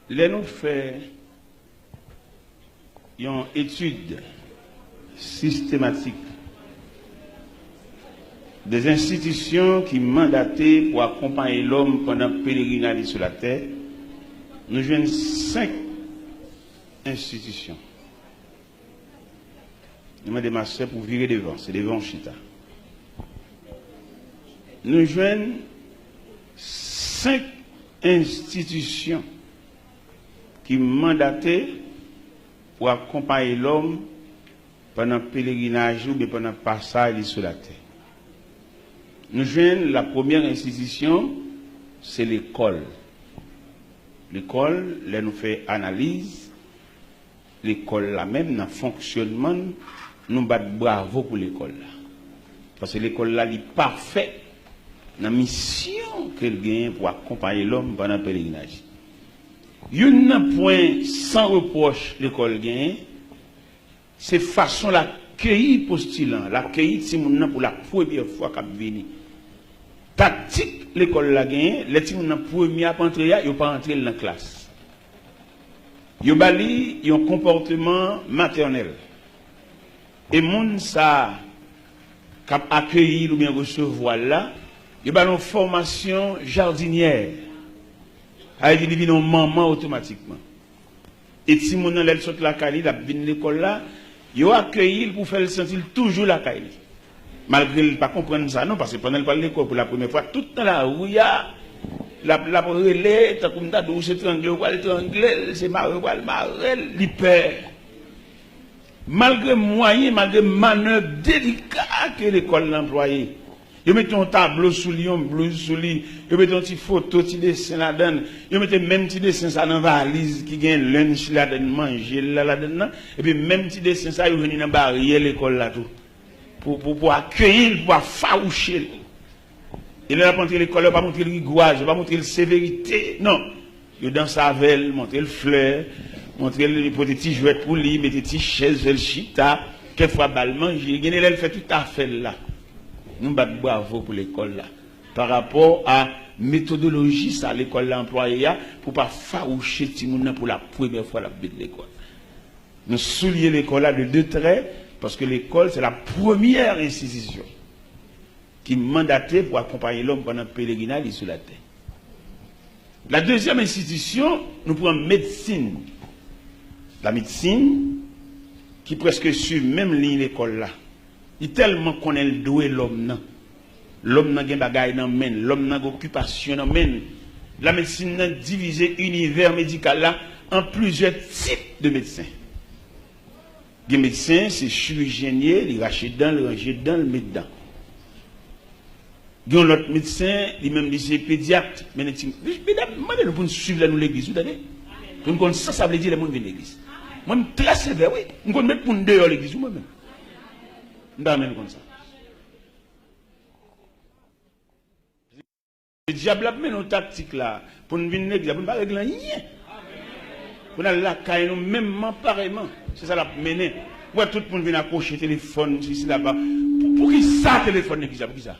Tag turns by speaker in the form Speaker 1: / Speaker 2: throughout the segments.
Speaker 1: Là, nous faisons une étude systématique des institutions qui mandatées pour accompagner l'homme pendant le pèlerinage sur la terre. Nous jouons 5 institutions. Je demande ma soeur pour virer devant, c'est devant Chita. Nous jouons 5 institutions qui mandatées pour accompagner l'homme pendant le pèlerinage ou pendant le passage sur la terre. Nous jouons la première institution, c'est l'école. L'école, là nous fait analyse. L'école là même, dans le fonctionnement, nous battons bravo pour l'école là. Parce que l'école là, elle est parfaite dans la mission qu'elle gagne pour accompagner l'homme pendant le pèlerinage. Il y a un point sans reproche l'école gagne, c'est façon l'accueillir postulant, l'accueillir si mon pour la première fois qu'il vient. Tactique l'école la gagne, les petits mon premier à entrer, ils pas entrer dans la classe. Ils bali un comportement maternel. Et moun ça cap accueillir ou bien recevoir là, ils bali une formation jardinière. Il dit une maman automatiquement. Et si mon elle saute la caille, la vinn l'école là, ils accueillir pour faire le sentir toujours la caille. Malgré ne pas comprendre ça, non, parce que pendant le parle l'école pour la première fois, tout le temps là, où il y a la relais, t'as comme ça, d'où c'est triangle, c'est marrel, l'hyper. Malgré moyens, malgré manœuvres délicates que l'école l'a employé. Ils mettent un tableau sous lui, un blouse sous lui, ils mettent un petit photo, un petit dessin là-dedans, ils mettent même petit dessin ça dans la valise qui gagne lunch là-dedans, manger là-dedans, et puis même petit dessin ça, ils viennent dans la barrière l'école là tout. Pour accueillir, pour faroucher. Il n'a pas montré l'école, il n'a pas montré le rigouage, il n'a pas montré la sévérité. Non. Il dans sa velle, montrer le fleur, montrer les petits jouets pour lui, mettre des petites chaises, le chita, quelquefois balle manger. Il fait tout à fait là. Nous battons bravo pour l'école là. Par rapport à méthodologie, ça, l'école l'a employée pour ne pas faroucher Timouna pour la première fois la bête de l'école. Nous soulignons l'école là de 2 traits. Parce que l'école, c'est la première institution qui est mandatée pour accompagner l'homme pendant le pèlerinage sur la terre. La deuxième institution, nous prenons médecine. La médecine, qui presque suit même ligne l'école là. Il est tellement qu'on est doué l'homme. L'homme n'a pas de bagaille dans men, l'homme n'a pas d'occupation dans men. La médecine a divisé l'univers médical là en plusieurs types de médecins. Les médecins, c'est chirurgien, il rache dedans, il range dedans, il met dedans. Il y a l'autre médecin, lui-même, c'est pédiatre. Mais nous pour nous suivre l'église, vous savez. Pour nous connaître ça veut dire que les gens viennent à l'église. Moi, je suis très sévère, oui. Nous connaissons mettre pour nous dehors l'église, moi-même. Nous sommes comme ça. Le diable a mis nos tactiques là, pour nous venir à l'église, pour ne pas régler rien. Pour nous la caille, nous, même pareillement. C'est ça la mener. Ouais, tout le monde vient accrocher le téléphone ici là-bas. Pour qui ça, téléphone l'église? Pour qui ça?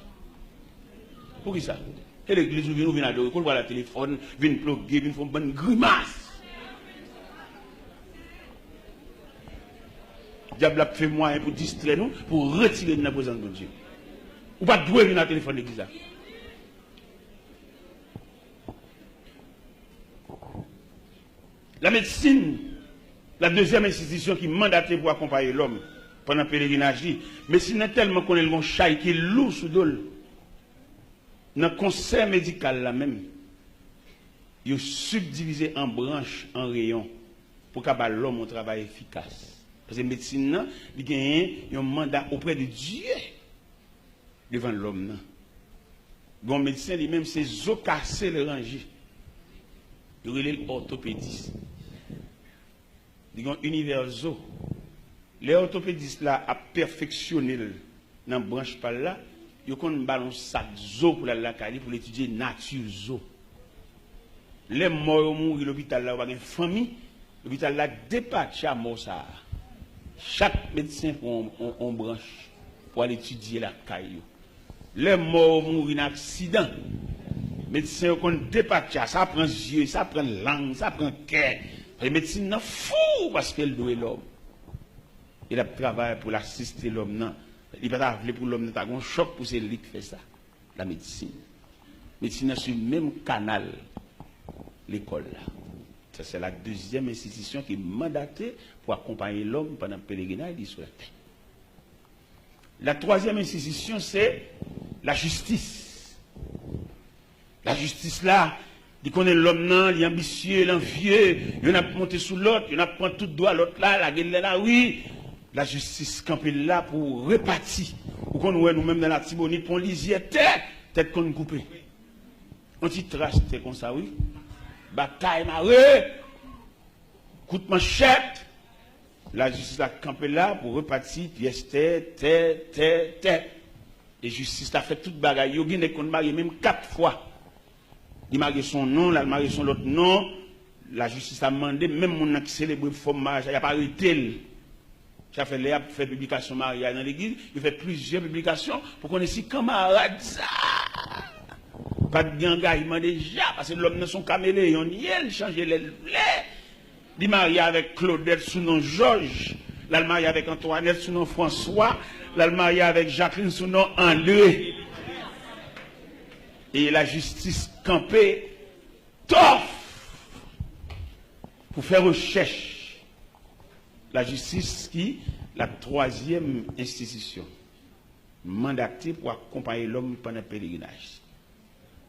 Speaker 1: Pour qui ça? Et l'église vient adorer, qu'on voit le téléphone, vient plugger, vient faire une bonne grimace. Le diable a fait moyen pour distraire nous, pour retirer de la présence de Dieu. Ou pas douer venir à téléphone l'église. La médecine, la deuxième institution qui est mandatée pour accompagner l'homme pendant le pèlerinage, mais si n'est tellement qu'on est le chai qui est lourd sous dol, dans le conseil médical là même, il est subdivisé en branches, en rayons, pour que l'homme ait un travail efficace. Parce que la médecine, il y a un mandat auprès de Dieu devant l'homme. Le médecin lui-même, c'est zocasser le ranger. Il y a l'orthopédiste. Il y a un univers zo. Les orthopédistes là a perfectionné dans la branche par là. Ils ont un ballon sac zo pour la caille pour étudier nature zo. Les morts mourir l'hôpital là, il y a une famille. L'hôpital là dépatche à mort ça. Chaque médecin prend une branche pour aller étudier la caille. Les morts mourir en accident. Médecin qu'on dépatche, ça prend yeux, ça prend langue, ça prend cœur. Et médecine non fou parce qu'elle doit l'homme. Il a travaillé pour l'assister l'homme non. Il va pas pour l'homme t'as un choc pour c'est lui qui fait ça. La médecine. Médecine sur le même canal l'école là. Ça c'est la deuxième institution qui est mandatée pour accompagner l'homme pendant le pèlerinage sur la terre. La troisième institution c'est la justice. La justice là, il connaît l'homme non, il est ambitieux, l'envieux, il a monté sous l'autre, il a pris tout droit l'autre là, la gueule là, oui. La justice campée là pour repartir. Pour qu'on voit nous-mêmes dans la Tibonite, pour lisier tête qu'on coupe. On dit trace comme ça, oui. Bataille marée, coup de manchette. La justice a campé là pour repartir, pièce tête. Et justice a fait toute bagaille. Il y a qu'on marie même 4 fois. Il marie son nom, il marie son autre nom. La justice a demandé, même mon qui célèbre le fromage, il n'y a pas arrêté. Ça fait les fait publication mariage dans l'église, il fait plusieurs publications pour qu'on ait si camarades ça. Pas d'engagement déjà, parce que l'homme ne sont caméléons, il change les lait. Il marie avec Claudette sous nom Georges, il marie avec Antoinette sous nom François, il marie avec Jacqueline sous nom André. Et la justice campée, tof, pour faire recherche. La justice qui, la troisième institution, mandatée pour accompagner l'homme pendant le pèlerinage.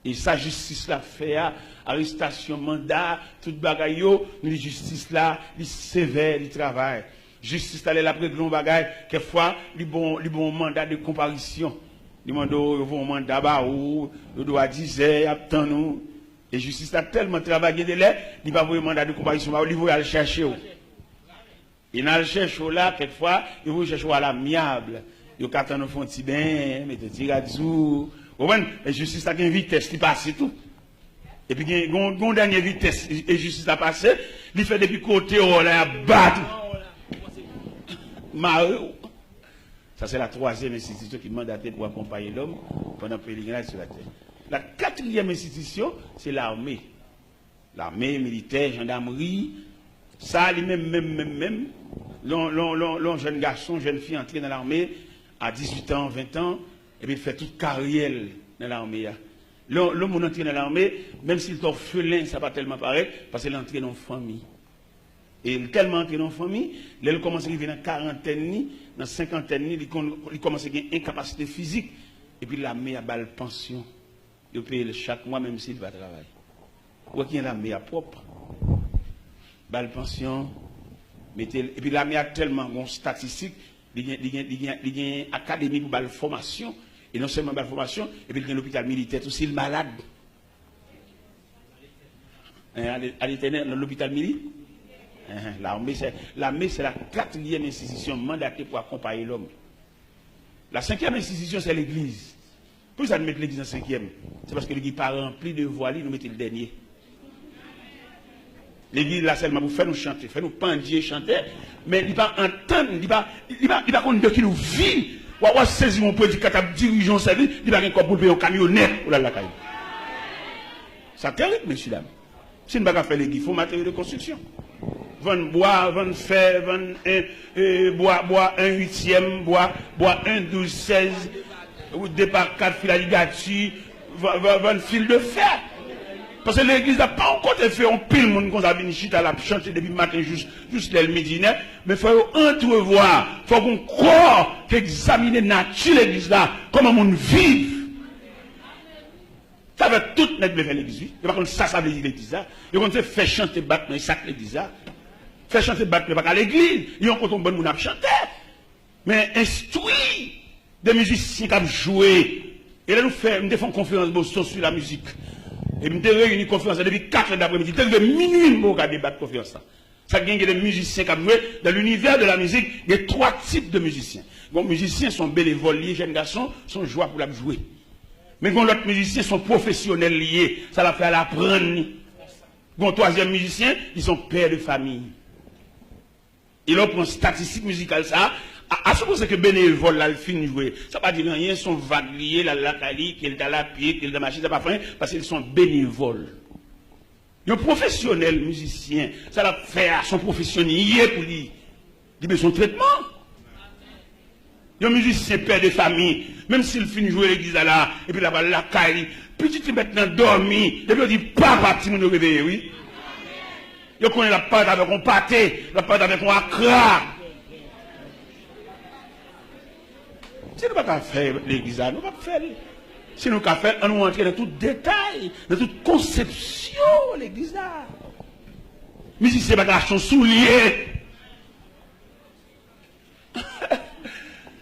Speaker 1: Et sa justice là fait arrestation, mandat, tout bagaille, la justice là, il sévère, il travaille. Justice là, elle a pris de longs bagailles, quelquefois, il bon mandat de comparution. Il demande un mandat ou il doit 10 heures, attend nous. Et justice a tellement travaillé de là, il va vous un mandat de comparution, il va aller chercher. Il n'a cherché là, quelquefois, il vous chercher à l'amiable. Il y a quand on fait un petit bain, mettez un petit gazou. Et justice a une vitesse qui passe tout. Et puis, il y a une dernière vitesse, et justice a passé, il fait depuis côté, oh là, il battu. Ça, c'est la troisième institution qui est mandatée pour accompagner l'homme pendant le pèlerinage sur la terre. La quatrième institution, c'est l'armée. L'armée militaire, gendarmerie. Ça, même, l'on jeune garçon, jeune fille entré dans l'armée à 18 ans, 20 ans, et puis il fait toute carrière dans l'armée. L'homme entré dans l'armée, même s'il est orphelin, ça va tellement paraître, parce qu'il est entré dans la famille. Et il est tellement entré dans la famille, il commence à arriver dans la quarantaine, dans la cinquantaine, il commence à avoir une incapacité physique, et puis l'armée a balle pension. Il paye chaque mois, même s'il va travailler. Ou qu'il y a l'armée à propre. Balle pension, et puis l'armée a tellement de statistiques, il y a une académie pour la formation, et non seulement la formation, et puis il y a un hôpital militaire, aussi le malade. À l'éternel, dans l'hôpital militaire. L'armée, c'est la quatrième institution mandatée pour accompagner l'homme. La cinquième institution, c'est l'église. Pourquoi ça nous met l'église en cinquième? C'est parce que l'église n'est pas remplie de voix, nous mettons le dernier. L'église là seulement pour faire nous chanter, faire nous pendier, chanter, mais il ne va pas entendre, il ne va pas comprendre qui nous vit. Ou va saisir mon prédicateur, dirigeant sa vie, il va pas encore payer un camionnette pour la caille. Ça terrible, messieurs, dames. Si nous ne pouvons pas faire l'église, il faut matériel de construction. Vendre bois, vendre fer, vendre bois 1/8, bois 1/12/16, ou départ 4 fils à ligature, vendre fil de fer. Parce que l'église n'a pas encore fait un pile monde qu'on a venu chiter à la chanter depuis le matin juste le midi, mais il faut entrevoir, il faut qu'on croit qu'examiner la nature de l'église là, comment on vit. Ça veut tout mettre vers l'église. Il va ça veut dire l'église là. Il va faire chanter battre ça l'église là. Faire chanter battre pas à l'église. Ils ont quand on bon monde à chanter. Mais instruire des musiciens qui jouer. Et là nous faisons une conférence sur la musique. Et nous avons réuni une conférence depuis 4 heures d'après-midi. Depuis minuit, nous avons débattu de conférence. Ça gagne des musiciens qui jouent. Dans l'univers de la musique, il y a 3 types de musiciens. Les musiciens sont bénévoles, les jeunes garçons sont joie pour la jouer. Mais quand l'autre musiciens sont professionnels liés, ça la fait à l'apprendre. Les troisième musiciens, ils sont pères de famille. Ils ont pris une statistique musicale, ça, À supposer que bénévole là, le fin jouer, ça ne veut pas dire rien, ils sont vagues la cali, qu'ils sont à la pied, qu'ils sont à la machine, ça pas fin, parce qu'ils sont bénévoles. Un professionnel musicien, ça l'a fait à son professionnel pour lui. Il a son traitement. Un musicien père de famille, même s'il finit jouer l'église là, et puis là-bas la caille, petit maintenant dormi, et puis il dit papa, petit monde réveillé, oui. Il connaît la pâte avec un pâté, la pâte avec un accra. Si nous ne pouvons pas faire l'église là, nous ne pouvons pas faire. Si nous ne pouvons pas faire, on nous entrer dans tout détail, dans toute conception de l'église là. Musicien va acheter son soulier.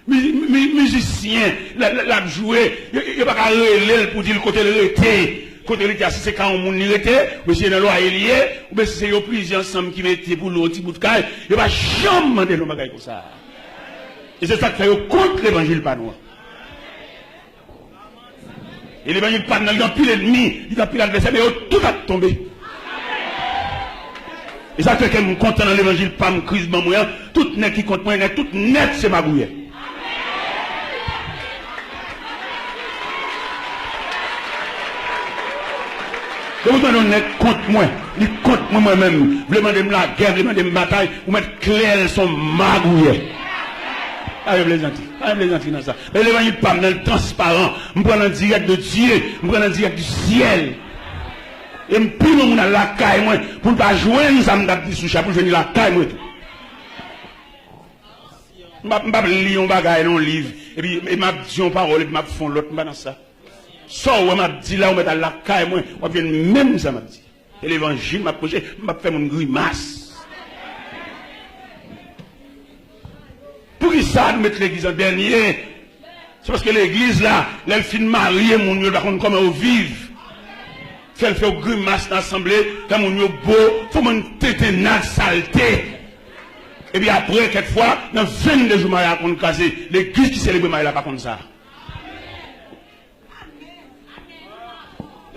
Speaker 1: Musicien, l'a joué, il n'y a pas qu'à relayer pour dire le côté de l'été. Côté de l'été, si c'est quand on est l'été, ou si c'est dans l'oie lié, ou bien si c'est les plusieurs ensemble qui mettent pour l'autre bout de caille, il n'y a pas jamais demander nos bagages comme ça. Et c'est ça qui fait contre l'évangile panois. Et l'évangile panois, il y a plus l'ennemi, il y a plus l'adversaire, mais tout va tomber. Et ça fait que je suis content dans l'évangile, pas me crise, tout net qui compte moi, tout net, c'est ma bouille. Et vous donnez net contre moi, il compte moi-même, vous demandez la guerre, vous demandez la bataille, vous mettez clair son magouille. Allez, les gentils dans ça. Mais l'évangile pas dans le transparent, je prends en direct de Dieu, je prends en direct du ciel. Et je prends la caille, moi, pour ne pas jouer, ça me donne sous chapeau, pour venir la caille, moi. Je ne vais pas lire un bagage dans le livre, et puis je vais dire une parole, et puis je vais faire l'autre, dans ça. Ça, je vais dire là, je vais la caille, moi, je vais même ça, m'a dit. Et l'évangile m'a approché, je vais faire mon grimace. Pour qui ça, nous mettre l'église en dernier? C'est parce que l'église là, elle finit mariée, mon Dieu, par contre, comment on vive. Fait grimace dans l'assemblée, quand mon Dieu beau, faut mon téténade saleté. Et puis après, quelquefois, dans 22 jours, mariage, on casé, l'église qui célèbre mariage, pas comme ça.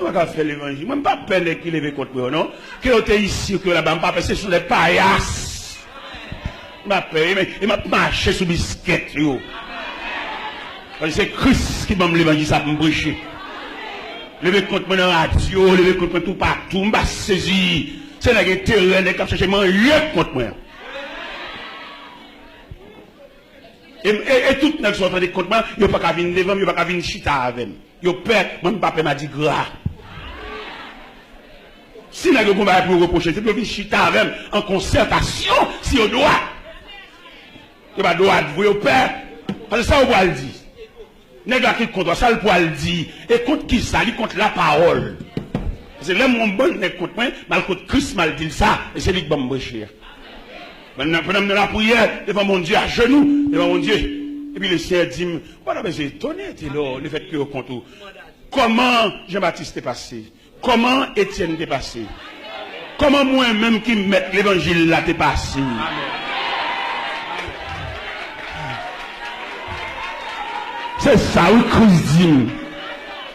Speaker 1: On va faire l'évangile. Moi, je ne pas peine qu'il lève contre moi, non? Que vous êtes ici, que là-bas, je ne pas ce sont des paillasses. Il m'a marché sur biscuit. C'est Christ qui m'a l'évangile, ça me prêcher. Levé contre moi dans la radio, levé contre moi tout partout, m'a saisi. C'est là que terrain, les cap chercher manger contre moi. Et tout le monde sont en train de contre moi, il n'y a pas qu'à venir devant, il n'y a pas qu'à venir chita avec moi. Il père, mon papa m'a dit gras. Si vous avez un pour reprocher, c'est pour venir chita avec moi en concertation, si on doit. Il n'y a pas droit de vous au père. Parce que ça, on va le dire. N'est-ce pas contre ça, on va le dire. Et contre qui ça? Il contre la parole. C'est là mon bon n'est contre moi, mal contre Christ mal dit ça, et c'est lui qui va me brécher. Maintenant, pendant la prière, devant mon Dieu, à genoux, devant mon Dieu. Et puis le Seigneur dit, voilà, mais j'ai étonné, le fait que au compte. Comment Jean-Baptiste est passé? Comment Étienne est passé? Comment moi-même qui mets l'évangile là t'es passé? C'est ça, oui, Christ dit.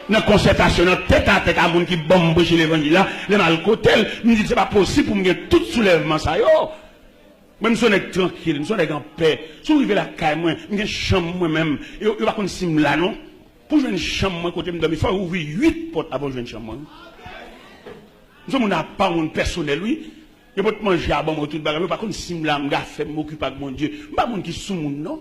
Speaker 1: Dans la concertation, dans tête à tête à monde qui bombe chez l'évangile là, les mal côté, me dit c'est pas possible pour me gagner tout soulèvement ça, yo. Même si on est tranquille, si on est en paix, si on arrive à la caille, moi, je suis chambre moi-même, et je ne vais pas sim là, non? Pour jouer une chambre, moi, côté il faut ouvrir 8 portes avant de jouer une chambre. Nous sommes pas mon personnel, oui. Je peux manger à bon, tout le bagage, mais par contre, sim là, je vais m'occuper avec mon Dieu. Je ne suis pas mon qui sous mon non.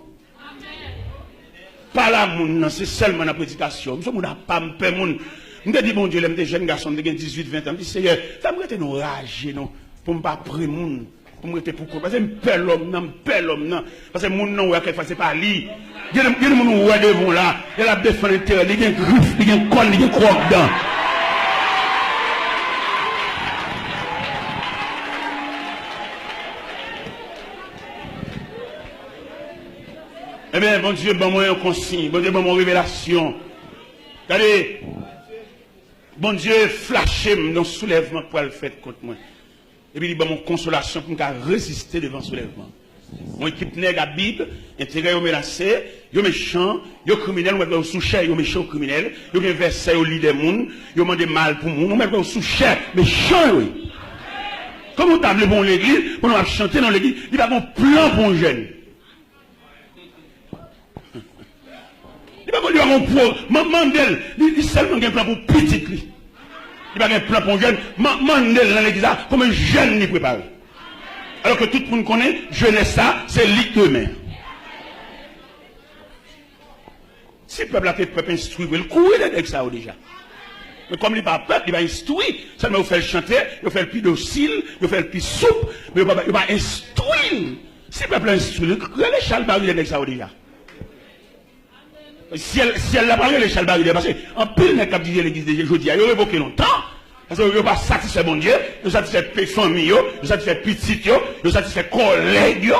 Speaker 1: Pas là, mon, c'est seulement la prédication. Nous sommes pas mon père, mon. Je me dis, mon Dieu, les jeunes garçons de 18, 20 ans, je me dis, Seigneur, ça me reste nous rager, non, pour ne pas prendre mon. Pour me rester pourquoi? Parce que je perds l'homme, non. Parce que mon nom, quelquefois, c'est pas lui. Il y a des gens qui sont devant là, il y a la défense intérieure, il y a des griffes, il y a des connes, il y a des crocs dedans. Eh bien, bon Dieu, bon moi un consigne, bon Dieu, bon moi révélation. Regardez, bon Dieu, flashé dans le soulèvement pour le faire contre moi. Et puis, il y a mon consolation pour me résister devant le soulèvement. Mon équipe nègre à Bible, intégré au menacé, yo méchant, yo criminel, on met sous-cher, yo méchant criminel, yo gen verset au lit des moun, yo mande mal pour moun, on met sous-cher, méchant, oui. Comme on table bon l'église, on va chanter dans l'église, il va avoir un plan pour un jeune. Mandel, il seulement un plan pour petit. Il n'y a pas un plan pour jeune. Mandel dans l'église, comme un jeune n'est préparé. Alors que tout le monde connaît, jeunesse ça, c'est lit demain. Si le peuple a été peuple instruit, il courir avec ça déjà. Mais comme il n'est pas peuple, il va instruire. Seulement, il fait le chanter, il fait le plus docile, il fait le plus souple, mais il va instruire. Si le peuple a instruit, il va Charles Barry avec ça déjà. Si elle n'a pas eu les Charles Barry, parce qu'en pile, il a dit l'église de jeudi, il a révoqué longtemps. Parce qu'il n'a pas satisfait mon Dieu, il a satisfait famille, il a satisfait petit, il a satisfait collègue.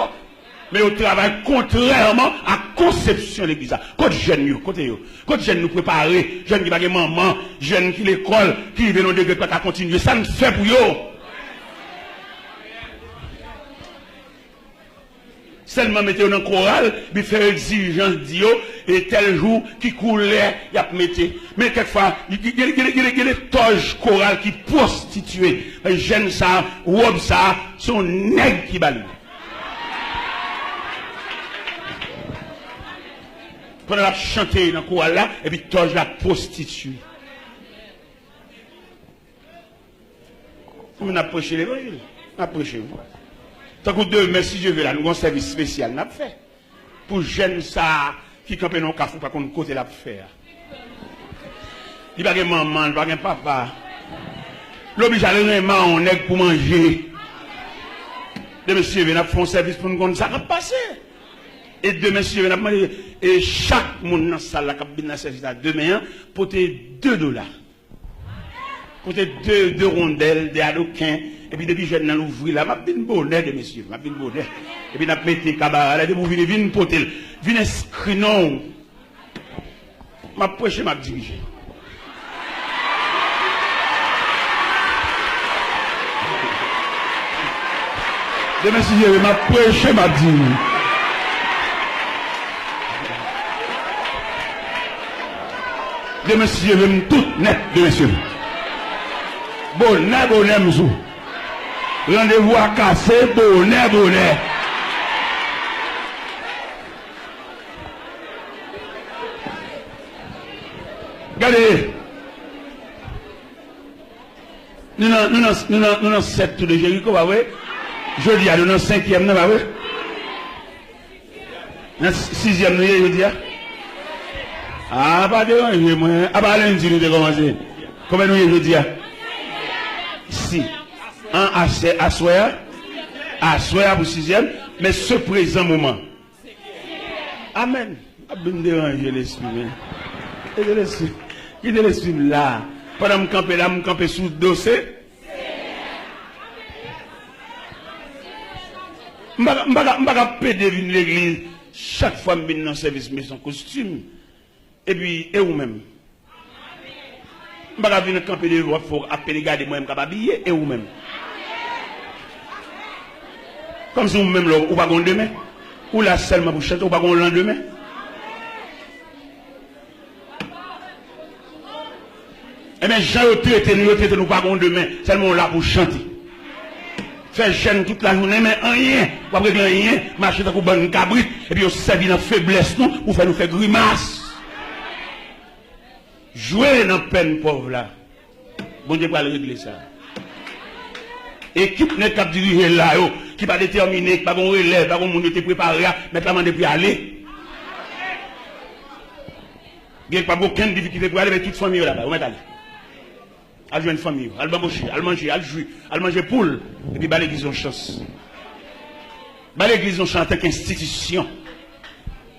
Speaker 1: Mais au travail contrairement à la conception de l'église. Quand jeunes, quand jeunes nous préparer, jeunes qui bagay maman, jeunes qui l'école, qui viennent au degré pas continuer, ça ne fait pour eux. Seulement mettez dans le choral, puis faire exigence Dieu, et tel jour qui coulait, il y a mettez. Mais quelquefois, il y a des toges chorales qui prostituent. Les jeunes ça, robe ça, sont nègres qui balent. Pendant la chanter dans le choral là, et puis toi, je la prostitue. On a prêché l'évangile. On a prêché. Tant que demain, si je veux là, nous avons un service spécial, nous avons fait. Pour jeunes ça, qui campent dans le café, pas qu'on côté l'a faire. Il n'y a pas de maman, il n'y a pas de papa. L'oblige à aller on est pour manger. De monsieur, nous avons fait un service pour nous connaître ça va passer. Et demain, si je vais demander, et chaque monde dans la salle, qui a bien service demain, porter $2. Porter deux rondelles, des adoquins, et puis depuis je vais l'ouvrir là, je vais bonnet de messieurs, je vais bonnet. Et puis je vais mettre cabaret, là, vous venez porter, venez inscrire non. Je vais prêcher, je vais diriger. Demain, si je vais prêcher, je vais diriger. De monsieur, je veux tout net de monsieur. Bonnet, m'sou. Rendez-vous à casser, bonnet. Regardez. Nous avons 7 tours de Jéricho, pas vrai? Jeudi, nous avons 5e, pas vrai? Nous avons 6e, jeudi. Ah, pas déranger, moi. Ah, pas lundi, nous avons commencé. Combien nous y je dis? Si. Un à soir pour 6e, mais ce présent moment. Amen. Ah, bien déranger l'esprit. Il est l'esprit là. Pendant que je campe sous le dossier. Je ne vais pas péder l'église. Chaque fois que je viens dans le service, je mets son costume. Et puis, et vous-même. Je ne vais pas venir camper de l'eau pour appeler garder moi-même capable habiller et vous-même. Comme si vous-même, vous ne pas demain. Ou là seulement pour chanter, ou pas le lendemain. Eh bien, Jean traité nous pas demain, seulement là pour chanter. Faire jeune toute la journée, mais rien, pas rien, marcher dans une bonne cabrite, et puis on servi dans faiblesse nous, pour faire nous faire grimace. Jouer dans la peine pauvre là. Bon Dieu va le régler ça. Équipe n'est pas dirigée là, qui va déterminer, qui va qu'on relève, pas qu'on monde était préparé, mais pas demander pour aller. Il n'y a pas aucune difficulté pour aller avec toute famille là-bas. Où aller? À jouer une famille, à bamboucher, à manger, à jouer, à manger poule, et puis l'église en chance. L'église en chance en tant qu'institution.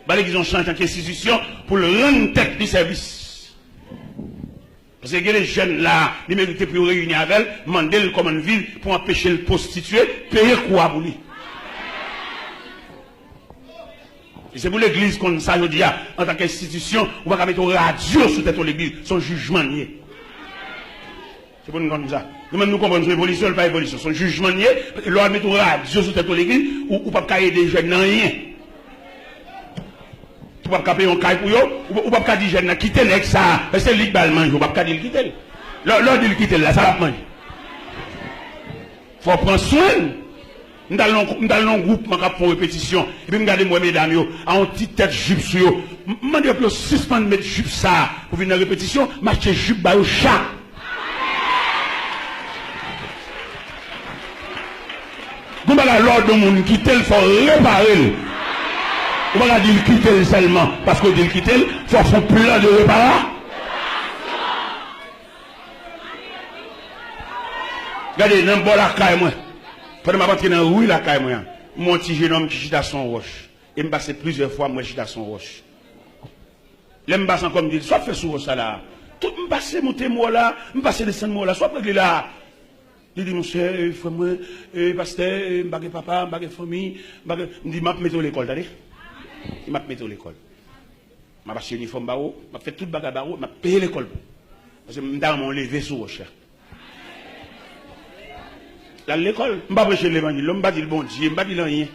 Speaker 1: L'église en chance en tant qu'institution pour le rendre tête du service. Parce que les jeunes là, ils méritent pour réunir avec elle, demander le commande ville pour empêcher le prostituer, payer quoi pour lui. Et c'est pour l'église qu'on ça, je dis, en tant qu'institution, on va mettre radio sur tête de l'église, son jugement nié. C'est pour nous comme ça. Nous-mêmes nous comprenons l'évolution, pas évolution. Son jugement nié, l'on met radio sur tête de l'église, ou pas aider des jeunes dans rien. Tu ne peux pas payer un caille pour eux, ou ne peux pas dire jeune, quitter l'ex ça, c'est lui qui va le manger, ou ne peux pas dire quitter. L'ordre de quitter là, ça va manger. Il faut prendre soin. Dans le groupe, je fais répétition. Et puis, je regarde moi, mesdames, en petite tête jupe sur eux. Je dis que suspendre mettre jupe ça pour venir en répétition, marcher jupe au chat. Vous avez l'ordre de monde qui tel faut réparer. Vous ne pouvez pas dire quitter seulement parce que dit quitter, il faut faire un plan de réparation. Regardez, dans le bol la caille, moi. Pendant que je suis dans la caille, moi. Mon petit jeune homme qui chute à son roche. Et me passe plusieurs fois, moi, je suis à son roche. Là, je me passe encore, me dit, soit fait sur ça là. Tout me passe, monter moi là, me passe descendre moi là, soit près là. Il dit, monsieur, frère, moi, pasteur, je papa, je famille, je dis, je vais mettre à l'école, t'as dit? Il m'a mis à l'école. Je vais acheter un uniforme, je vais faire tout le bagage, je vais payer l'école. Parce que je vais lever sur roche. L'école, je ne vais pas prêcher l'évangile, je ne vais pas dire le bon Dieu, je ne vais pas dire rien.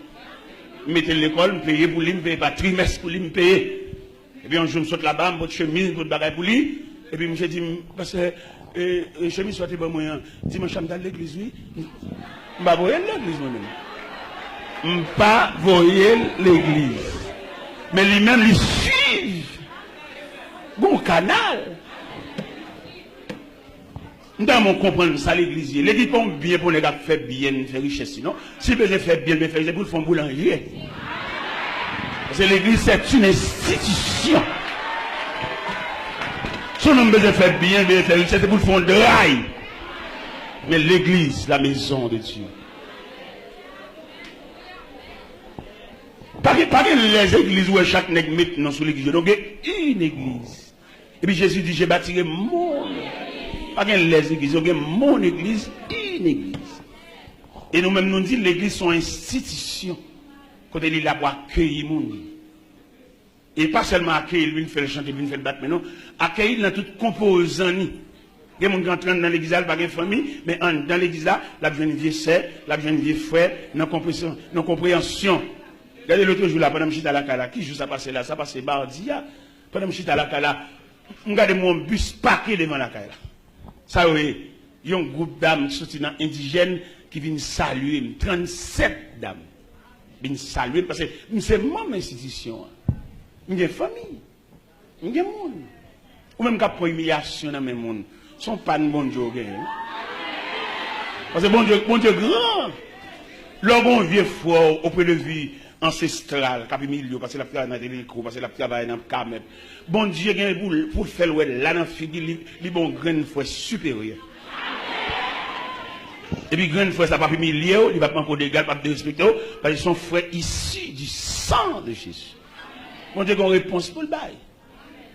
Speaker 1: Je mets l'école, je paye pour lui, je paye par trimestre pour lui, je paye. Et puis un jour, je saute là-bas, je chemise pour le bagage pour lui. Et puis je dis, parce que chemise soit bon moyen. Dimanche, je vais à l'église, oui. Je ne vais pas voir l'église moi-même. Je ne vais pas voir l'église. Mais lui-même, il suit. Bon canal. Nous devons comprendre ça, l'église. L'église pas bien pour les gars faire bien, faire richesse. Sinon, si vous faire bien, faire richesse, pour le fond boulanger. Parce que l'église, c'est une institution. Si on besoin faire bien, faire richesse, c'est pour le fond de rail. Mais l'église, la maison de Dieu. Pas que les églises où chaque nègre maintenant sous l'église. Donc, une église. Et puis Jésus dit, j'ai bâti mon église. Pas que les églises, il y a mon église, une église. Et nous-mêmes nous disons l'église sont institutions. Quand elle est là pour accueillir le monde. Et pas seulement accueillir, il fait le chanter, il fait le battre, mais non, accueillir dans toute composante. Il y a des gens qui entrent dans l'église, pas de famille, mais dans l'église là, la jeune vieille sœur, la jeune vieille frère, dans compréhension. Regardez l'autre jour là, pendant que je suis à la Kala, qui joue ça passer là, ça passe Bardia, pendant que je suis à la Kala, regardez mon bus parqué devant la Kala. Ça, oui, il y a un groupe d'âmes indigènes qui viennent saluer, 37 dames. Viennent saluer parce que c'est mon institution. Il y a famille. Il y a monde. Ou même quand il y a humiliation dans le monde. Ce ne sont pas de bon Dieu. Parce que bon Dieu grand. L'homme vieux fort auprès de vie ancestrale, qui a milieu, parce que la travaille dans les micros, parce que la travaille dans le camep. Bon Dieu, pour faire là dans la figure, il bon grain foi supérieur. Et puis grain foi, ça n'a pas milieu, il va pas encore d'égal, pas de respecter, parce qu'ils sont frères issus du sang de Jésus. Bon Dieu, qu'on réponse pour le bail.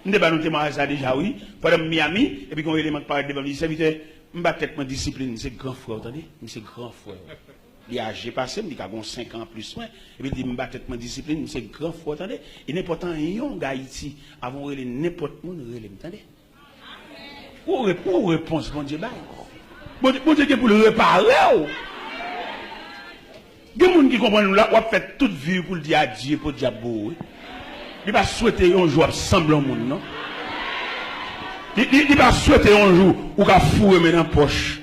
Speaker 1: Nous devons témoigner ça déjà, oui, pendant Miami, et puis qu'on élément de parler devant les serviteurs, je vais peut-être ma discipline, c'est grand frère, attendez, c'est grand frère. Il a âgé passé, il a 5 ans plus loin, et puis il me battre ma discipline, c'est grand fou, attendez. Et n'importe un Haïti, avant de n'importe où, attendez. Pour réponse, bon Dieu, bon Dieu, pour le réparer. Il y a des gens qui comprennent, là, on a fait toute vie pour le dire adieu, pour le diable. Il va souhaiter un jour ensemble au monde, non? Il va souhaiter un jour où il va fourrer dans la poche.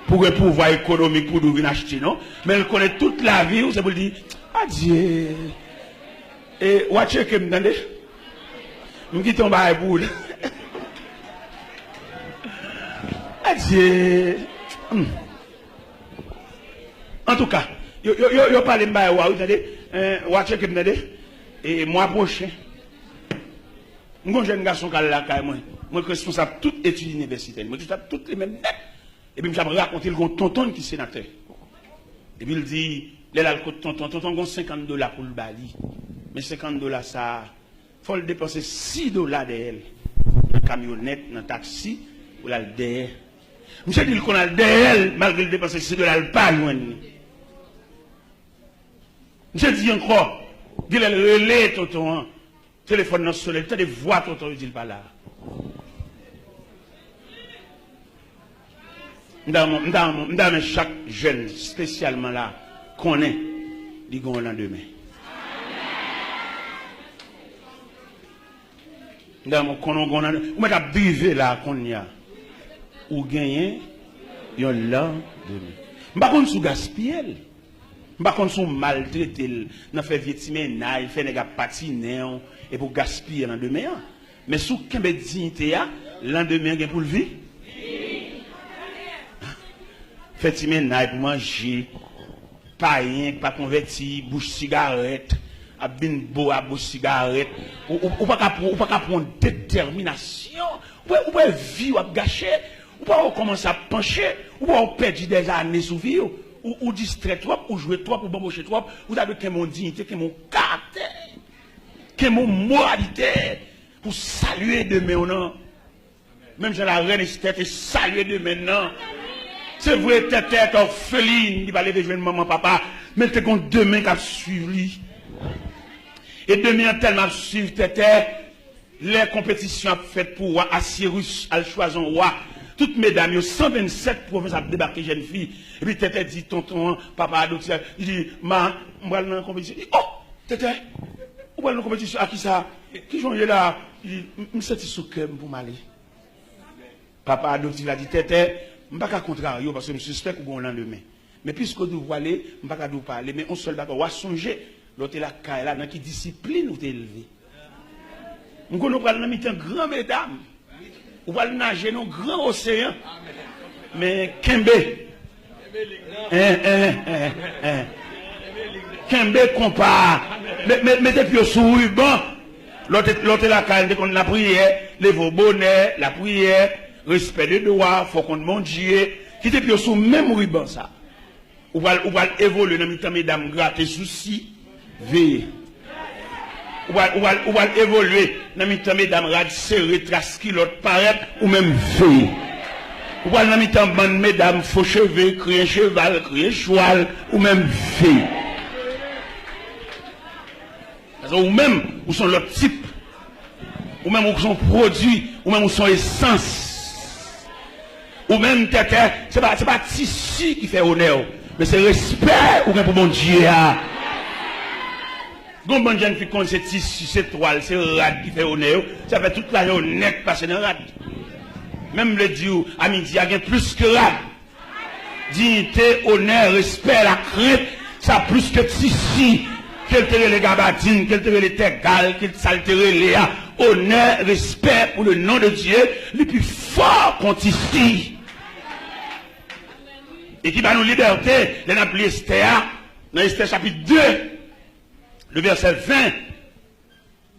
Speaker 1: Pour un pouvoir économique pour nous venir acheter, non? Mais elle connaît toute la vie, c'est pour dire, adieu. Et, watch que m'entendez? M'quitte ton bail boule. Adieu. En tout cas, yo parle m'bail wa, vous entendez? Watch que m'entendez? Et moi prochain. Mon jeune garçon qui a la caille, moi responsable de toute étude universitaire. Moi, toutes les mêmes nettes. Et puis, je vais raconter le tonton qui est sénateur. Et puis, il dit, tonton a $50 pour le Bali. Mais $50, ça, il faut le dépenser $6 d'elle. Dans la camionnette, dans le taxi, pour la derrière. Monsieur dit qu'on a le derrière, malgré le dépenser $6, il pas loin. Monsieur dit encore, il a le relais, tonton, téléphone dans le soleil, il a des voix, tonton, il dit pas là. Dans chaque jeune, spécialement là, connaît, dit qu'on lendemain. Dans mon qu'on a, ou mettre à briver là, qu'on y a, ou gagner, yon lendemain. Par contre, sous gaspiller, Par contre, son maltraité, n'a fait victime, il fait nèg patiner et pour gaspiller lendemain. Mais sous kembe dignité lendemain gen pour le vivre. Fait pour manger, pas rien, pas converti, bouche cigarette, à bin beau à bouche cigarette, ou pas prendre détermination, ou pas vivre à gâcher, ou pas commencer à pencher, ou pas perdre des années sous vie, ou distraire trop, ou jouer trop, ou bambocher trop, ou avez que mon dignité, que mon caractère, que mon moralité, pour saluer demain ou non. Même j'ai la reine Esther et saluer demain non. C'est vrai, tête orpheline, il va aller rejoindre maman, papa, mais t'es qu'on demain qu'a suivi. Et demain, tellement suivi, tête, les compétitions faites pour roi, Assyrus, al choisir roi. Toutes mesdames, 127 provinces ont débarqué jeune fille. Et puis tête dit, tonton, papa adopté, il dit, ma, on va dans la compétition. Il dit, oh, tête, on va dans la compétition, à qui ça? Qui j'en ai là? Il dit, je suis sous cœur pour m'aller. Papa adopté, il a dit, tête, je ne vais pas contrarier parce que je suspect qu'on va lendemain. Mais puisque vous voulez, je ne vais pas parler. Mais on seul d'accord, on va songer. L'autre là, dans qui discipline ou t'élever. Nous allons parler dans un grand mesdames. On va nager dans un grand océan. Mais Kembe. Kembe compare. Mettez pied sous ruban. L'autre là, quand on a prière, les vos bonnets, la prière. Respect des droits, il faut qu'on monte Dieu. Qui te pied sous même ruban ça. Ou va évoluer dans le temps, mesdames, gratter soucis, veiller. Ou va évoluer dans le temps, mesdames, rad serrer, trace kilote, paraître, ou même veiller. Ou va dans le temps, mesdames, faux cheveux, crier cheval, crier cheval, ou même veiller. Ou même, ou sont l'autre type. Ou même, ou sont produits, ou même, ou sont essence. Ou même, c'est pas tissu qui fait honneur, mais c'est respect ou bien pour mon Dieu. Quand bon jeune fille c'est tissu, c'est toile, c'est rad qui fait honneur, ça fait toute la journée net passer dans rad. Même le Dieu, à midi, il y a plus que rad. Dignité, honneur, respect, la crainte, ça plus que tissu. Quel terrain les gabatines, quel terrain les tegales, quel salteré les honneur, respect pour le nom de Dieu, le plus fort qu'on ici. Et qui va nous liberté, les appelés Esther, dans Esther chapitre 2, le verset 20,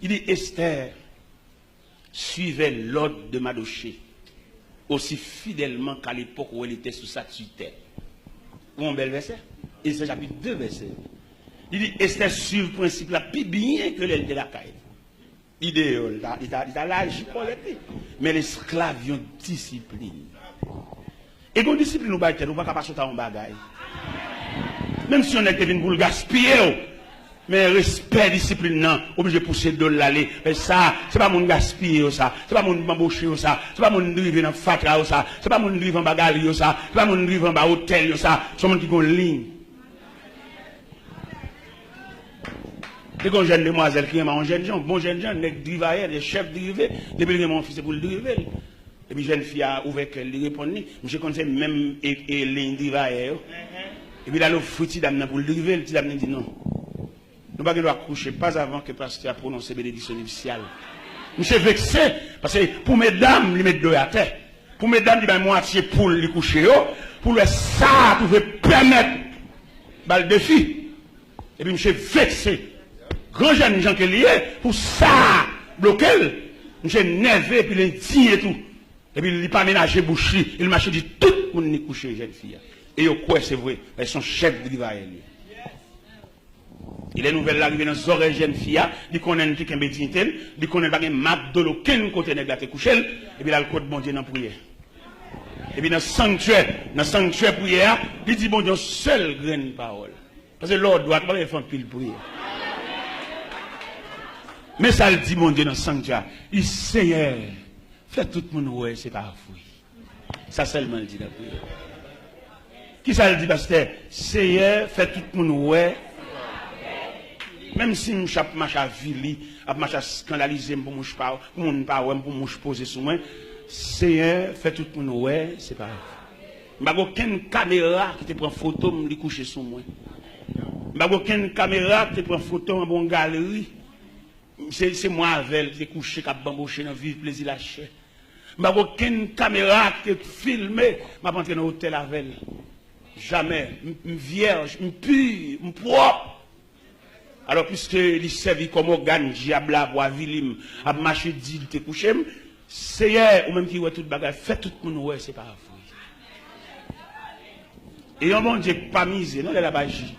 Speaker 1: il dit Esther suivait l'ordre de Mardochée aussi fidèlement qu'à l'époque où elle était sous sa tutelle. Ou un bel verset? Esther chapitre 2, verset. Il dit Esther suit le principe là, plus bien que l'elle de la caille. Idéal, il a l'âge pour l'été. Mais l'esclave, ils ont discipline. Et quand discipline nous bâtit, nous ne pouvons pas passer en bagaille. Même si on est venu pour le gaspiller, mais respect, discipline, non, obligé de pousser de l'aller. Mais ça, c'est pas mon gaspiller, ça. C'est pas mon embaucher, ça. C'est pas mon driver dans fatra, ça. C'est pas mon driver en bagaille, ça. C'est pas mon driver en hôtel, ça. C'est mon qui ont ligne. Et quand jeune demoiselle qui est un jeune gens, bon jeune gens, les drivailleurs, les chefs drivés, les plus mon fils pour le driver. Et puis jeune fille a ouvert qu'elle lui répondit, je connaissais même les drivailleurs. Et puis là, le foutu d'amener pour le driver, le petit d'amener dit non. Nous ne pouvons pas coucher pas avant que le pasteur a prononcé bénédiction initiale. Je suis vexé, parce que pour mesdames, ils mettent deux à terre. Pour mesdames, ils mettent moitié pour les coucher, pour le ça, pouvait permettre le défi. Et puis je suis vexé. Grand jeune gens qui est lié, pour ça, bloquer, je suis nerveux, et puis l'indigne et tout. Et puis il n'est pas ménagé boucherie, il m'a dit tout le monde est couché, jeune fille. Et quoi, c'est vrai, elles sont chefs de l'Ivaël. Il est nouvelle arrivée dans les oreilles jeunes filles, il connaît un petit dignité, il connaît pas un map de l'eau, quel côté n'est pas couché, et puis là, le code bon Dieu dans la prière. Et puis dans le sanctuaire prière, il dit bon Dieu, seul grain de parole. Parce que l'ordre doit pas faire pile prière. Mais ça le dit mon Dieu dans le sanctuaire, il Seigneur, fait tout le monde ouais, c'est pas fouille. Ça seulement le dit dans la prière. Qui ça le dit, pasteur? Seigneur, fait tout le monde ouais. Même si je marche à vili, je marche à scandaliser pour mon pas, pour mon pas, pour mon poser sur moi, Seigneur, fait tout le monde ouais, c'est pas grave. Je n'ai aucune caméra qui te prend photo, me coucher sur moi. Je n'ai aucune caméra qui prend photo en bonne galerie. C'est moi avec, c'est couché, qui a bambouché dans le vivre plaisir lâché. Je n'ai aucune caméra qui filme, je vais entrer dans l'hôtel avec. Jamais. Je suis vierge, je suis pur, je suis propre. Alors, puisque il servi comme organe, diable, à vilim, à marcher d'île, te couché, c'est hier, ou même qui voit tout le bagage, fait tout le monde, ouais, c'est pas vrai. Et on bon Dieu pas misé, non, il a pas agi.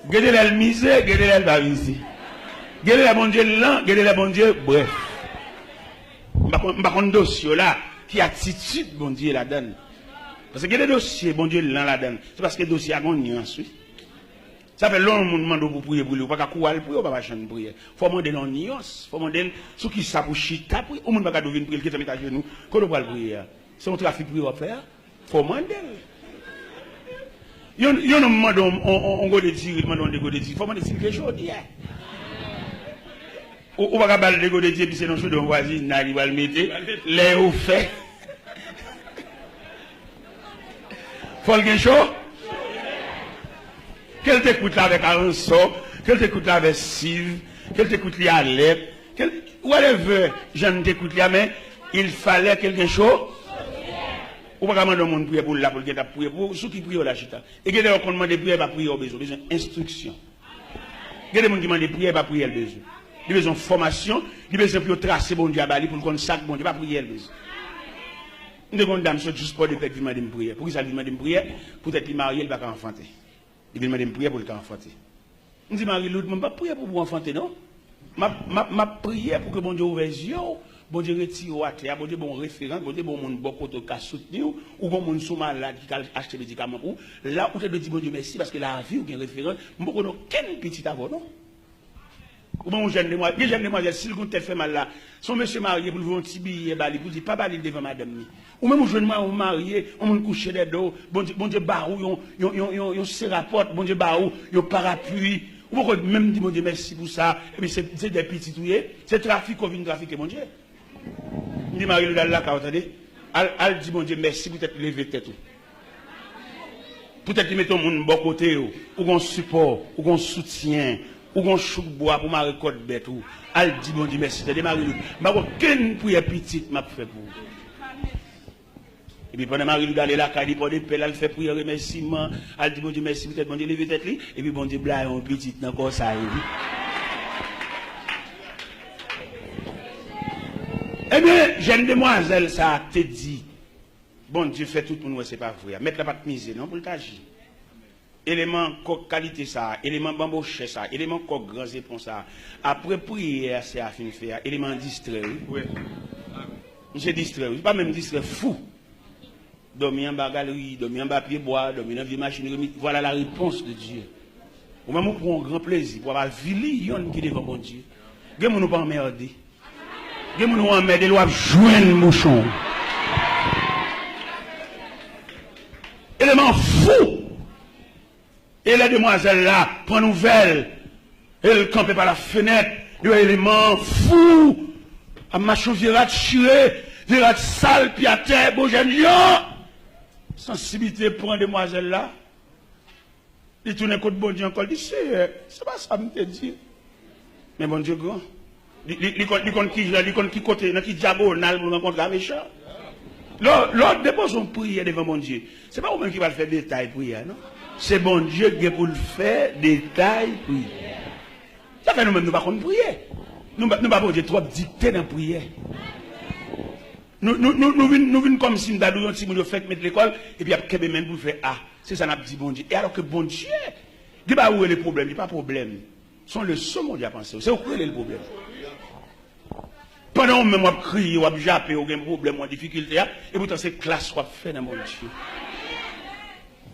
Speaker 1: Gardez le misé, gardez le pas misé. Gardez le bon Dieu là, gardez le bon Dieu, bref. Par contre, dossier là, qui attitude, bon Dieu la donne. Parce que les dossiers, bon Dieu là la donne. C'est parce que le dossier a une nuance, oui. Ça fait longtemps que nous demandons pour prier pour lui. Pas qu'à courir pour lui, pas chanter prier. Faut demander une nuance, faut demander ce qui ça pour chita pour au monde pas deviner prier, qui te met à genoux, quand on va prier. C'est un trafic pour à faire. Faut demander. Yon nous demande on go de dire, demande on go de dire. Faut demander si quelque chose hier. Ou pas balle de go de dire puis c'est non chose de voisin, il va le mettre les au fait. Faut le chaud. Qu'elle t'écoute là avec Aranso, qu'elle t'écoute là avec Siv, qu'elle t'écoute là à Alep, whatever, je ne t'écoute là, mais il fallait quelque chose. Ou pas demander au monde prier pour là, pour le prier pour ceux qui prient la chita. Et que qu'on demande de prier, pas prier au besoin, besoin d'instruction. Il y a des gens qui demandent de prier, pas prier le besoin. Il y a besoin de formation, il y a besoin de tracer bon Dieu à Bali, pour le sac bon Dieu, pas prier le besoin. Une seconde dame, c'est juste pour le fait qu'il m'a dit de prier. Pour qui ça lui m'a dit de prier? Peut-être qu'il marié, il va pas enfanter. Il m'a dit de prier pour le cas enfanter. Je dis, Marie-Lou, je ne vais pas prier pour vous enfanter, non? Ma prière pour que bon Dieu ouvre les yeux, bon Dieu retire au terre, bon Dieu bon référent, bon Dieu bon monde bon côté qui a soutenu, ou bon monde sous malade qui a acheté des médicaments pour. Là, où tu te dis bon Dieu merci parce que la vie ou un référent, je ne connais aucun petit avant, non? Ou bon jeune demoiselle, les jeunes demoiselles, si le compte fait mal là, son monsieur marié pour le voir un petit billet, pour dire pas baler devant madame. Ou même jeune marié, on couche des dos, bon Dieu barou, yon se rapporte, bon Dieu barou, yon parapluie. Ou pourquoi même dire bon Dieu merci pour ça, et puis c'est des petits touillés, c'est trafic qu'on vient trafiquer, mon Dieu. Il dit Marie-Lou là, quand vous entendez, elle dit bon Dieu merci pour être levé tête. Peut-être qu'il met ton monde bon côté, ou qu'on support, ou qu'on soutien. Ou qu'on chou bois pour ma récolte bête ou elle dit bon Dieu merci de Marie-Lou m'a aucune prière petite m'a fait pour et puis pendant Marie-Lou d'aller là quand il prend des pelles elle fait prière remerciement elle dit bon Dieu merci peut-être bon Dieu lever tête et puis bon Dieu blague un petit dans comme ça eh bien jeune demoiselle ça te dit bon Dieu fait tout pour nous c'est pas vrai mettre la patte misée non pour le t'agir élément qualité ça, élément bambouche ça, élément grand zépon ça. Après prière, c'est à fin de faire, élément distrait. Oui. Monsieur distrait, pas même distrait fou. Dormir en bas galerie, dormir en bas pied bois, dormir dans une machine remise. Voilà la réponse de Dieu. Ou même pour un grand plaisir, pour avoir villion qui devant bon Dieu. Gardez nous pas emmerder. Gardez nous emmerder, doit joindre mouchon. Élément fou. Et la demoiselle là, prend nouvelle, elle campait par la fenêtre, le élément fou, à machon virat chiré, virat sale, puis à terre, beau jeune lion. Sensibilité pour une demoiselle là, il tourne contre bon Dieu encore, il dit, c'est pas ça, me te dit. Mais bon Dieu grand, il compte qui côté, qui diagonale pour rencontrer un méchant. L'autre dépose son prière devant mon Dieu. C'est pas vous-même qui va le faire détail prière, non? C'est bon Dieu qui est pour le faire, détail, prière. Ça fait nous-mêmes, nous ne pouvons pas prier. Nous ne pouvons pas trop dicter dans la prière. Nous venons comme si nous avons dit, nous fait mettre l'école, et puis après, même pour faire A. C'est ça, nous avons dit bon Dieu. Et alors que bon Dieu, il n'y a pas où est le problème, il n'y a pas de problème. Ce sont le seul monde à penser. C'est où est le problème. Pendant que même on crie, on jappe, on a un problème, on a des difficultés, et pourtant c'est classe qu'on fait dans mon Dieu.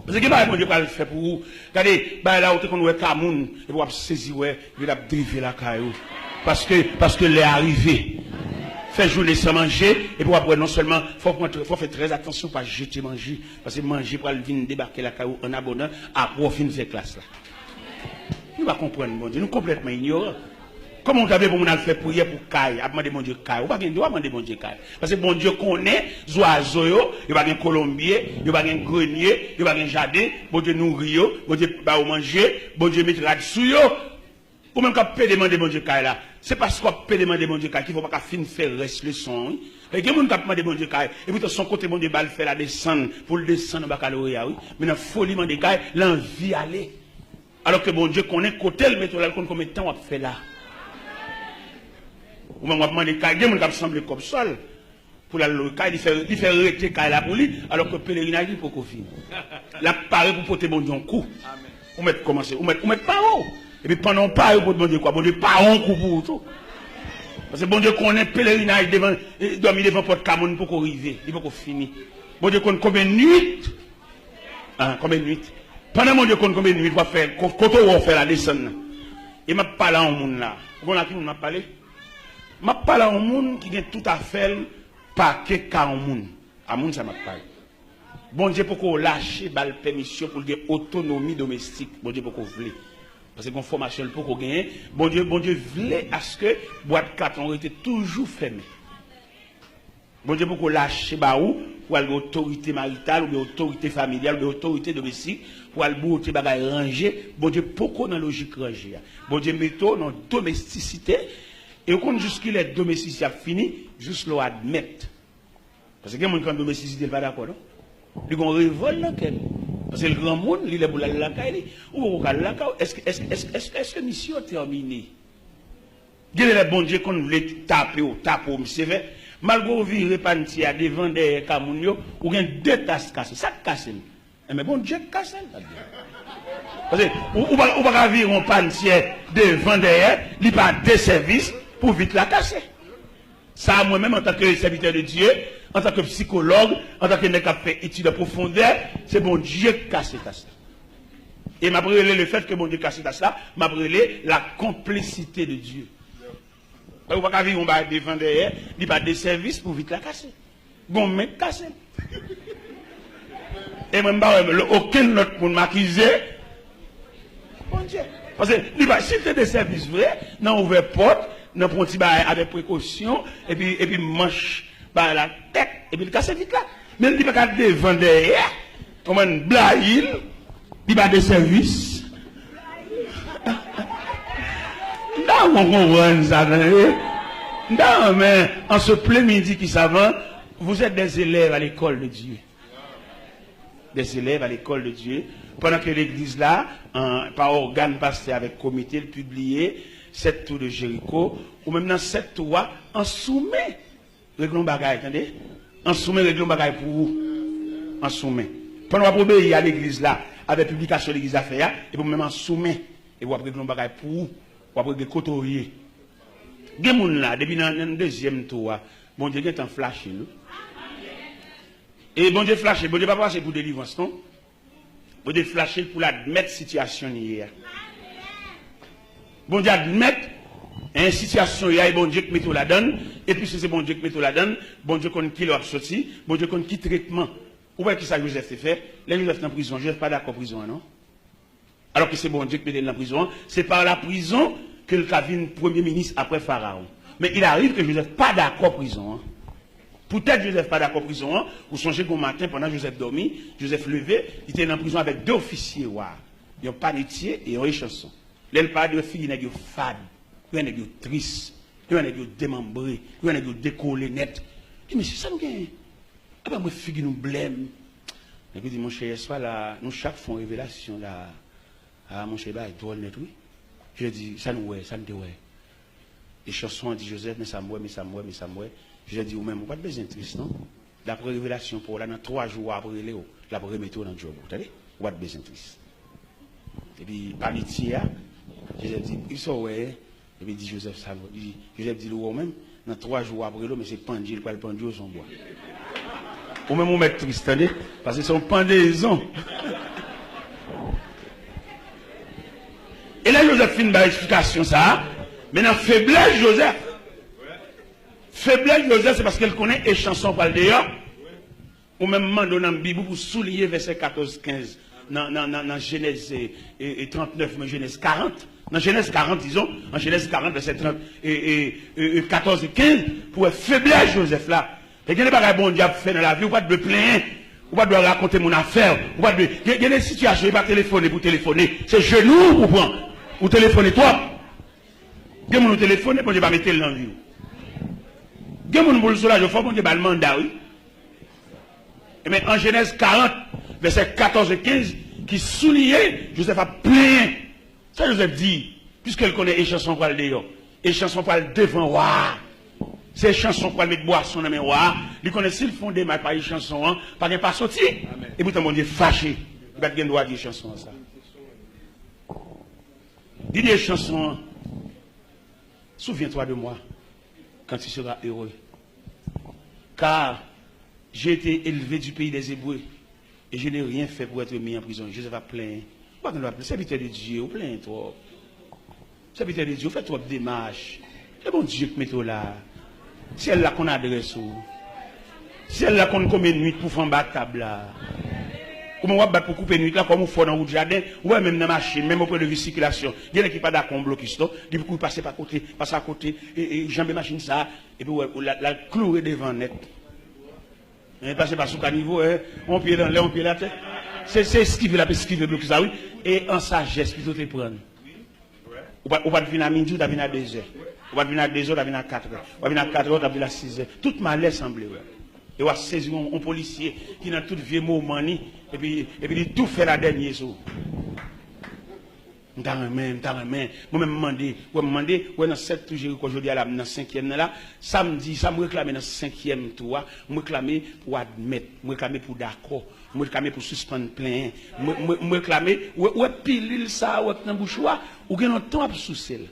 Speaker 1: Parce que bon Dieu va le faire pour vous. Regardez, là où on est Cameroun, et vous saisir, il va driver la caillou. Parce que l'est arrivé. Faire journée sans manger, et pour après non seulement, il faut faire très attention pas jeter manger, parce que manger pour venir débarquer la caillou en abonnant, après on finit cette classe là. Nous ne comprenons pas, bon Dieu, nous complètement ignorants. Comment on fait pour nous faire prière pour Caille, à demander mon Dieu Caille, ou pas qu'il doit demander mon Dieu Caille. Parce que bon Dieu connaît les oiseaux, il va un colombier, il va un grenier, il va un jardin, bon Dieu nourrit, bon Dieu va manger, bon Dieu mettra dessus yo. Ou même quand peut demander mon Dieu Caille là, c'est parce qu'on peut demander mon Dieu Caille qu'il faut pas qu'à faire reste le son. Et il y a des gens qui demandent mon Dieu Caille, et puis de son côté mon Dieu va le faire la descendre pour le descendre au baccalauréat, oui. Mais dans la folie mon Dieu Caille, l'envie aller. Alors que bon Dieu connaît côté le métro là, combien de temps on fait là. Ou même on demande Caille, il y a des gens qui semblent comme sol. Pour la Caille, il fait arrêter Caille là pour lui, alors que le pèlerinage pour qu'on finisse. Là, pareil pour porter mon Dieu en coup. Ou mettre commencer, ou mettre pas haut. Et puis pendant pas pour demander quoi, bon Dieu pas un coup pour tout. Parce que bon Dieu connaît pèlerinage devant, dormir devant porte Cameroun pour qu'on arrive, il faut qu'on finisse. Bon Dieu connaît combien de nuits? Combien de nuits? Pendant mon Dieu connaît combien de nuits va faire, quand on va faire la descente. Et m'a parlé en monde là. Vous avez qui m'a parlé? M'a parlé en monde qui a tout à faire paquet car en monde. À monde ça m'a parlé. Bon Dieu pour qu'on lâche la permission pour gagner autonomie domestique. Bon Dieu pour qu'on voulait. Parce que qu'on formation pour qu'on gagne. Bon Dieu voulait à ce que boîte 4 ont été toujours fermées. Bon Dieu pour qu'on lâche baou pour aller autorité maritale ou autorité familiale ou autorité domestique pour aller bouter bagaille ranger. Bon Dieu pour qu'on dans logique ranger. Bon Dieu mettons dans domesticité et on jusqu'il est domesticité fini juste le admettre. Parce que quelqu'un qui est domesticité n'est pas d'accord, non? Il y a un révolte là, parce que le grand monde, il est pour la caille, ou la caille, est-ce que la mission est terminée? Quel est le bon Dieu qu'on voulait taper, c'est vrai? Malgré virer panti à devant des Camounio, ou bien deux tasses cassées, ça casse. Mais bon Dieu casse. Parce que, ou pas virer un panti devant derrière, il n'y a pas de services pour vite la casser. Ça, moi-même, en tant que serviteur de Dieu, en tant que psychologue, en tant que mec qui a fait étude de profondeur, c'est bon Dieu qui casse ça. Et m'a brûlé le fait que bon Dieu casse ça, m'a brûlé la complicité de Dieu. Vous ne pouvez pas vivre devant derrière, il n'y a pas de service pour vite la casser. Bon mec casse. Et même aucun autre pour m'accuser. Bon Dieu. Parce que si tu as des services vrais, dans ouvert porte, dans un petit bail avec précaution, et puis manche la tête, et puis il casse vite là. Mais il n'y a pas de devant derrière, comme un blaïl, il n'y a pas de service. Non, on comprend ça. Non, mais en ce plein midi qui s'avance, vous êtes des élèves à l'école de Dieu. Des élèves à l'école de Dieu. Pendant que l'église là, par organe passé avec comité, le publié, 7 tours de Jéricho, ou même dans 7 tours, en soumet, réglons bagaille, attendez? En soumet, réglons bagaille pour vous. En soumet. Pendant que vous obéissez à l'église là, avec publication de l'église à faire, et vous même en soumet, et vous réglons bagaille pour vous, ou après des couturiers. Des gens là, depuis dans le deuxième tour, bon Dieu est en flash, nous. Et bon Dieu flash, bon Dieu pas passer pour délivrance, non? Bon Dieu flash pour l'admettre situation hier. Bon Dieu admettre une situation hier, bon Dieu qui met tout la donne, et puis si c'est bon Dieu qui met tout la donne, bon Dieu connaît qui l'a sorti, bon Dieu connaît qui traitement. Où est-ce que ça Joseph fait? Là, Joseph est en prison, Joseph n'est pas d'accord en prison, non? Alors que c'est bon Dieu qui met dans la prison, c'est par la prison que le devient premier ministre après Pharaon. Mais il arrive que Joseph n'est pas d'accord en prison. Hein. Peut-être Joseph n'est pas d'accord en prison. Hein. Vous songez qu'au matin, pendant que Joseph dormit, Joseph levé, il était en prison avec 2 officiers. Il y a un panetier et un échanson. Là, il parle de filles, il y a des fades, il y a des tristes, il y a des démembrés, il y a des décollés net. Il dit, mais c'est ça nous gagne. Ah ben, moi, fille nous blême. Et puis, il dit, mon cher, soit là, nous chaque fois révélation là. Ah, mon cher, bah, il doit le net, oui. Je dis, ça nous ouais, ça nous ouais. Les chansons dit Joseph, mais ça me mais ça me mais ça me je dis, ou même, pas de besoin triste, non? D'après révélation, pour là, dans 3 jours après Léo, la pour remettre dans le job, vous savez? Ou pas de besoin triste. Et puis, pamitié, Joseph dit, il sont ouais. Et puis, dit Joseph, ça Joseph dit, ou même, dans 3 jours après Léo, mais c'est pendu, il parle pendu au son bois. Ou même, on met triste, attendez? Parce que c'est une pendaison. Et là, Joseph fait une explication, ça. Maintenant, faiblesse, Joseph. Faiblesse, Joseph, c'est parce qu'elle connaît les chansons par d'ailleurs. Ou même dans la Bible pour souligner verset 14-15 dans Genèse 39, mais Genèse 40. Dans Genèse 40, disons, en Genèse 40, verset 30, 14 et 15, pour faiblesse Joseph là. Et il y a des bagages bon Dieu fait dans la vie, ou pas de plaindre, ou pas de raconter mon affaire, ou pas de. Il y a des situations, il n'y a pas téléphoner pour téléphoner. C'est genou ou prendre. Ou téléphoner toi. Il y a mon téléphone, pour ne pas mettre dans la vie. Il y a mon boule sur la, je faut qu'on ait le mandat, oui. Mais en Genèse 40, verset 14 et 15, qui soulignait, Joseph a plein. Ça, Joseph dit, puisqu'elle connaît les chansons pour le dehors, les chansons pour le devant roi, ces chansons pour le mettre boisson dans mes rois, ils connaissent s'ils font des mal par les chansons, hein, pas de pas sortir. Et pourtant, mon Dieu, fâché. Il va bien droit dire chansons, ça. Dis des chansons, souviens-toi de moi, quand tu seras heureux. Car j'ai été élevé du pays des Hébreux, et je n'ai rien fait pour être mis en prison. Joseph va plaindre. C'est serviteur de Dieu, plains toi. Serviteur de Dieu, fais trop de démarches. C'est bon Dieu qui met toi là. C'est elle là qu'on adresse. C'est elle là qu'on combien de nuits pour faire un table là. Comment on va battre pour couper une nuit là, comme on fait dans le jardin, ou même dans la machine, même au point de vue circulation. Il y a qui pas d'accord, on bloque ça. Du coup, passer par côté, passer à côté, et jambe machine ça, et puis la clouer devant net. Et passer par sous caniveau, on pied dans l'air, on pied la tête. C'est ce qui veut la ce qui veut bloquer ça, oui. Et en sagesse, plutôt te prendre. Ou pas de venir à midi, ou pas de venir à 2 heures. Ou pas de venir à 2 heures, ou pas de venir à 4 heures. Ou pas de venir à 4 heures, ou pas de venir à 6 heures. Tout malais semble, ouais. Et on va saisir un policier qui dans tout vieux moment, et puis il tout fait la dernière chose. Moi-même, dans 7 jours, aujourd'hui, dans 5e, là, samedi, ça me réclame dans 5e, toi, me réclame pour admettre, me réclame pour d'accord, me réclame pour suspendre plein, me réclame, ouais, pile ça, ouais, dans bouchoir, ou bien un temps à soucier.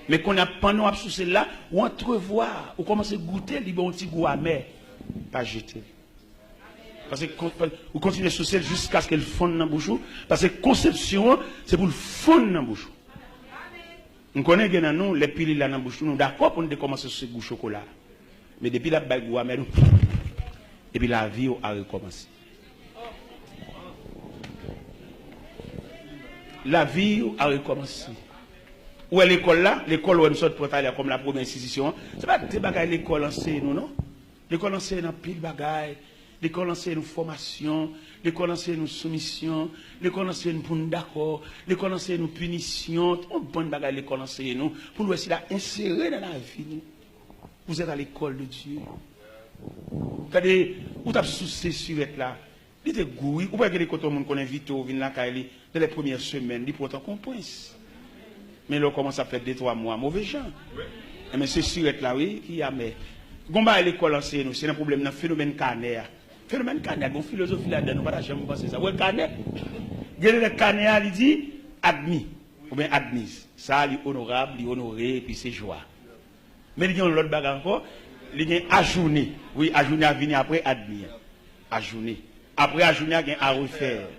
Speaker 1: Mais qu'on a pendant à soucier là, ou entrevoir, ou commencer à goûter, il y a un petit goût amer, pas jeter. Parce que vous continuez à soucier jusqu'à ce qu'elle fonde dans la bouche. Parce que conception, c'est pour le fondre dans la bouche. Nous connaissons nous, les piles là dans la bouche. Nous sommes d'accord pour nous commencer ce goût chocolat. Mais depuis la bague, et puis la vie a recommencé. La vie a recommencé. Où est l'école là? L'école où nous sommes comme la première institution. Ce n'est pas des bagages l'école enseigne nous, non? L'école enseigne dans pile bagages. L'école enseigne nous formation, l'école enseigne nous soumission, l'école enseigne nous pour nous d'accord, l'école enseigne nous punition, on bonne bagaille l'école enseigne nous pour nous essayer d'insérer dans la vie. Vous êtes à l'école de Dieu. Regardez, vous avez souci sur être là. Il était goût, ou pas que les côtés monde qu'on invite au vin la caille dans les premières semaines, il pourtant qu'on pense. Mais là on commence à faire 2-3 mois mauvais gens. Mais c'est sur être là oui qui a mais Gomba l'école enseigne nous, c'est un problème dans le phénomène carnaire. Phénomène carnaire, une philosophie là-dedans, nous ne pouvons jamais penser ça. Ouais, carnaire. Le carnaire, il dit admis, ou bien admise. Ça, il est honorable, il est honoré, et puis c'est joie. Mais il y a l'autre bagarre encore, il y a ajourné. Oui, ajourné à venir après admis. Ajourné. Après ajourné, il y a à refaire.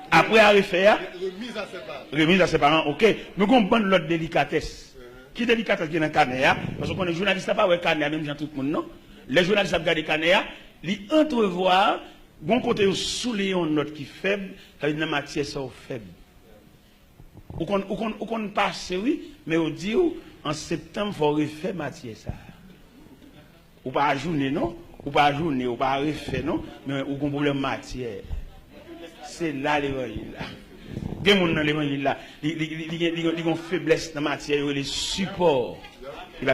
Speaker 1: Après à refaire, remise à ses parents. Remise à ses parents, ok. Nous comprenons l'autre délicatesse. Qui délicatesse qui est dans le carnaire? Parce qu'on est journaliste, pas ouais carnaire, même gens tout le monde, non? Les journalistes regardent le carnaire. Li entrevoir, bon côté sous les note qui faible, car une matière sont faible. Ou qu'on passe, oui, mais on dit en septembre, il faut refaire matière ça. Ou pas ajourner, non? Ou pas ajourner, ou pas refaire, non? Mais ou qu'on problème matière. C'est là l'évangile là. Il y a des gens dans l'évangile là, ils ont faiblesse dans la matière, les supports.